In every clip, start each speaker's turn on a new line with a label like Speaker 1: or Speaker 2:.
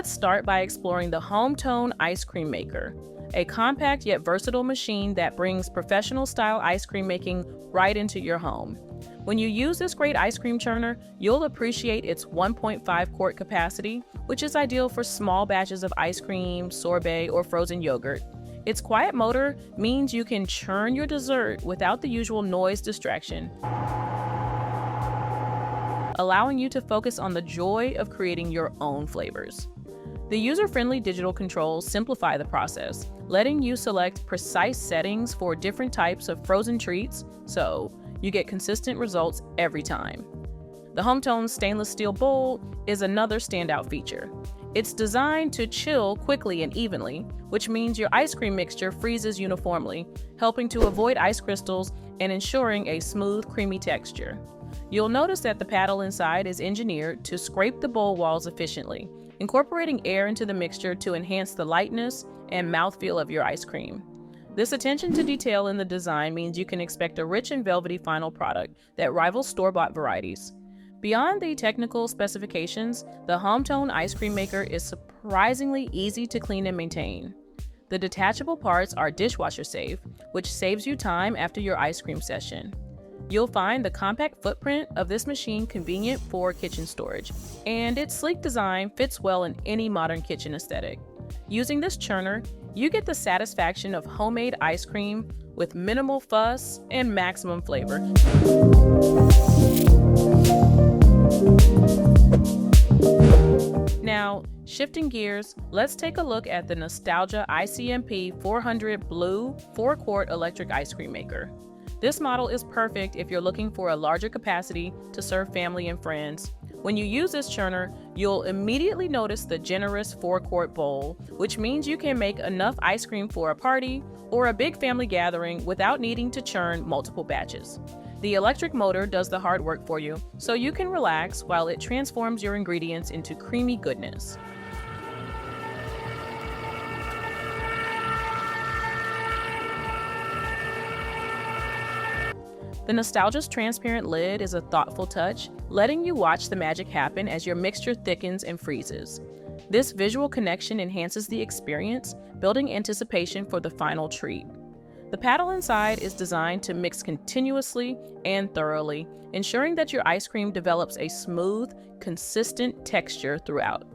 Speaker 1: Let's start by exploring the Homtone Ice Cream Maker, a compact yet versatile machine that brings professional-style ice cream making right into your home. When you use this great ice cream churner, you'll appreciate its 1.5 quart capacity, which is ideal for small batches of ice cream, sorbet, or frozen yogurt. Its quiet motor means you can churn your dessert without the usual noise distraction, allowing you to focus on the joy of creating your own flavors. The user-friendly digital controls simplify the process, letting you select precise settings for different types of frozen treats, so you get consistent results every time. The Homtone stainless steel bowl is another standout feature. It's designed to chill quickly and evenly, which means your ice cream mixture freezes uniformly, helping to avoid ice crystals and ensuring a smooth, creamy texture. You'll notice that the paddle inside is engineered to scrape the bowl walls efficiently, incorporating air into the mixture to enhance the lightness and mouthfeel of your ice cream. This attention to detail in the design means you can expect a rich and velvety final product that rivals store-bought varieties. Beyond the technical specifications, the Homtone Ice Cream Maker is surprisingly easy to clean and maintain. The detachable parts are dishwasher safe, which saves you time after your ice cream session. You'll find the compact footprint of this machine convenient for kitchen storage, and its sleek design fits well in any modern kitchen aesthetic. Using this churner, you get the satisfaction of homemade ice cream with minimal fuss and maximum flavor. Now, shifting gears, let's take a look at the Nostalgia ICMP 400 Blue 4-quart electric ice cream maker. This model is perfect if you're looking for a larger capacity to serve family and friends. When you use this churner, you'll immediately notice the generous 4-quart bowl, which means you can make enough ice cream for a party or a big family gathering without needing to churn multiple batches. The electric motor does the hard work for you, so you can relax while it transforms your ingredients into creamy goodness. The Nostalgia's transparent lid is a thoughtful touch, letting you watch the magic happen as your mixture thickens and freezes. This visual connection enhances the experience, building anticipation for the final treat. The paddle inside is designed to mix continuously and thoroughly, ensuring that your ice cream develops a smooth, consistent texture throughout.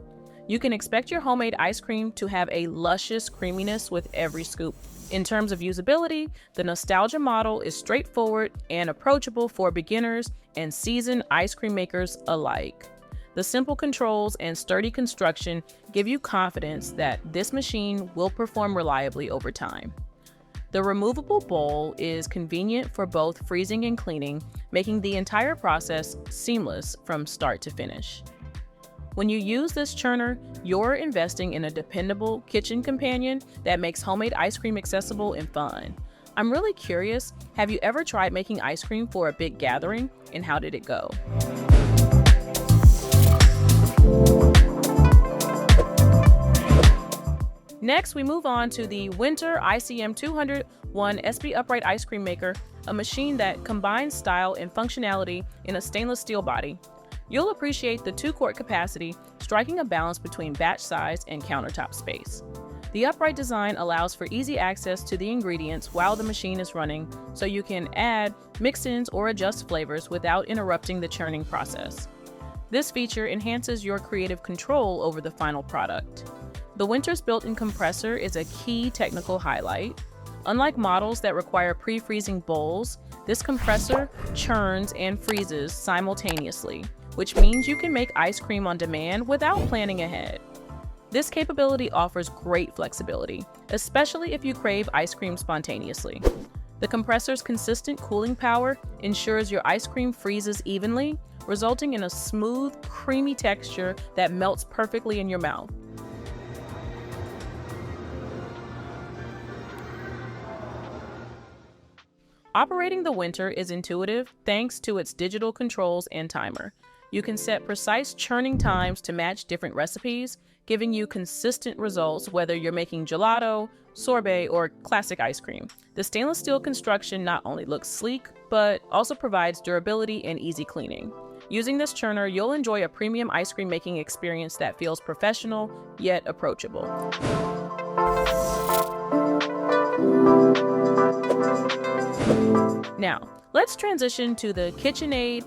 Speaker 1: You can expect your homemade ice cream to have a luscious creaminess with every scoop. In terms of usability, the Nostalgia model is straightforward and approachable for beginners and seasoned ice cream makers alike. The simple controls and sturdy construction give you confidence that this machine will perform reliably over time. The removable bowl is convenient for both freezing and cleaning, making the entire process seamless from start to finish. When you use this churner, you're investing in a dependable kitchen companion that makes homemade ice cream accessible and fun. I'm really curious, have you ever tried making ice cream for a big gathering, and how did it go? Next, we move on to the Whynter ICM 201 SB Upright Ice Cream Maker, a machine that combines style and functionality in a stainless steel body. You'll appreciate the 2-quart capacity, striking a balance between batch size and countertop space. The upright design allows for easy access to the ingredients while the machine is running, so you can add, mix-ins, or adjust flavors without interrupting the churning process. This feature enhances your creative control over the final product. The Whynter's built-in compressor is a key technical highlight. Unlike models that require pre-freezing bowls, this compressor churns and freezes simultaneously, which means you can make ice cream on demand without planning ahead. This capability offers great flexibility, especially if you crave ice cream spontaneously. The compressor's consistent cooling power ensures your ice cream freezes evenly, resulting in a smooth, creamy texture that melts perfectly in your mouth. Operating the Whynter is intuitive thanks to its digital controls and timer. You can set precise churning times to match different recipes, giving you consistent results whether you're making gelato, sorbet, or classic ice cream. The stainless steel construction not only looks sleek, but also provides durability and easy cleaning. Using this churner, you'll enjoy a premium ice cream making experience that feels professional yet approachable. Now, let's transition to the KitchenAid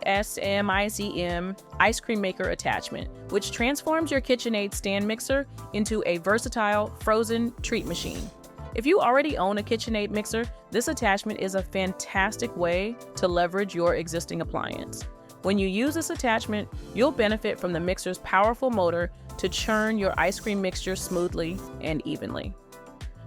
Speaker 1: KSMICM Ice Cream Maker attachment, which transforms your KitchenAid stand mixer into a versatile frozen treat machine. If you already own a KitchenAid mixer, this attachment is a fantastic way to leverage your existing appliance. When you use this attachment, you'll benefit from the mixer's powerful motor to churn your ice cream mixture smoothly and evenly.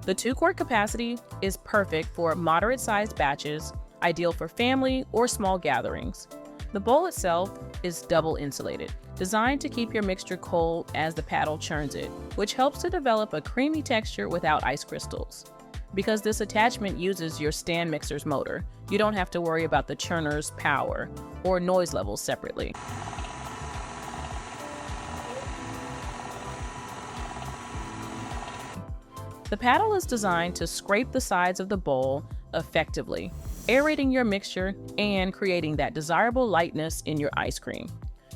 Speaker 1: The 2-quart capacity is perfect for moderate-sized batches, ideal for family or small gatherings. The bowl itself is double insulated, designed to keep your mixture cold as the paddle churns it, which helps to develop a creamy texture without ice crystals. Because this attachment uses your stand mixer's motor, you don't have to worry about the churner's power or noise levels separately. The paddle is designed to scrape the sides of the bowl effectively, aerating your mixture and creating that desirable lightness in your ice cream.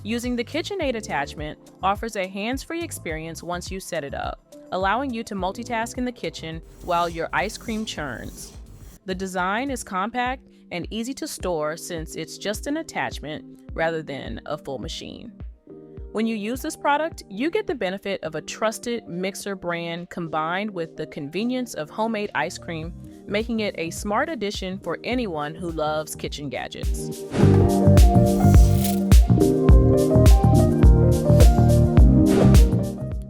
Speaker 1: Using the KitchenAid attachment offers a hands-free experience once you set it up, allowing you to multitask in the kitchen while your ice cream churns. The design is compact and easy to store since it's just an attachment rather than a full machine. When you use this product, you get the benefit of a trusted mixer brand combined with the convenience of homemade ice cream, making it a smart addition for anyone who loves kitchen gadgets.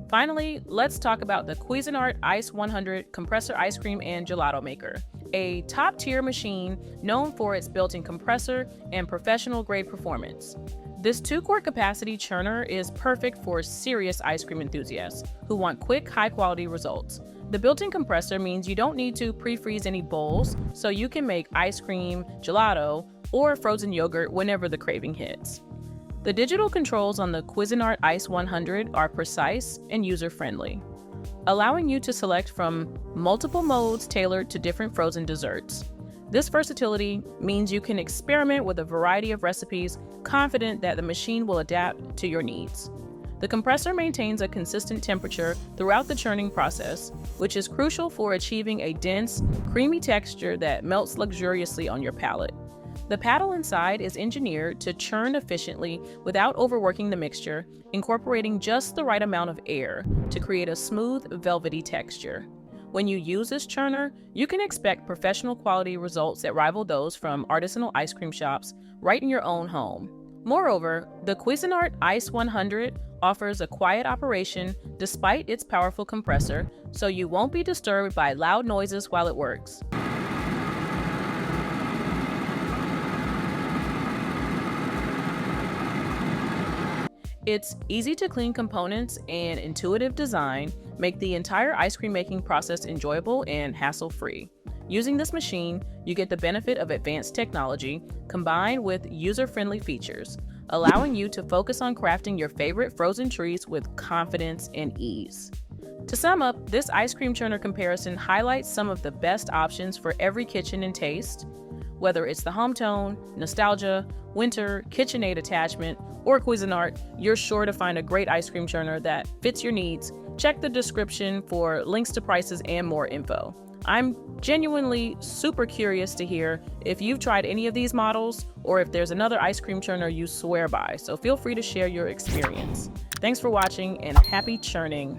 Speaker 1: Finally, let's talk about the Cuisinart Ice 100 Compressor Ice Cream and Gelato Maker, a top-tier machine known for its built-in compressor and professional-grade performance. This 2-quart capacity churner is perfect for serious ice cream enthusiasts who want quick, high-quality results. The built-in compressor means you don't need to pre-freeze any bowls, so you can make ice cream, gelato, or frozen yogurt whenever the craving hits. The digital controls on the Cuisinart Ice 100 are precise and user-friendly, allowing you to select from multiple modes tailored to different frozen desserts. This versatility means you can experiment with a variety of recipes, confident that the machine will adapt to your needs. The compressor maintains a consistent temperature throughout the churning process, which is crucial for achieving a dense, creamy texture that melts luxuriously on your palate. The paddle inside is engineered to churn efficiently without overworking the mixture, incorporating just the right amount of air to create a smooth, velvety texture. When you use this churner, you can expect professional quality results that rival those from artisanal ice cream shops right in your own home. Moreover, the Cuisinart Ice 100 offers a quiet operation despite its powerful compressor, so you won't be disturbed by loud noises while it works. Its easy-to-clean components and intuitive design make the entire ice cream making process enjoyable and hassle-free. Using this machine, you get the benefit of advanced technology combined with user-friendly features, allowing you to focus on crafting your favorite frozen treats with confidence and ease. To sum up, this ice cream churner comparison highlights some of the best options for every kitchen and taste. Whether it's the Homtone, Nostalgia, Whynter, KitchenAid attachment, or Cuisinart, you're sure to find a great ice cream churner that fits your needs. Check the description for links to prices and more info. I'm genuinely super curious to hear if you've tried any of these models or if there's another ice cream churner you swear by, so feel free to share your experience. Thanks for watching and happy churning.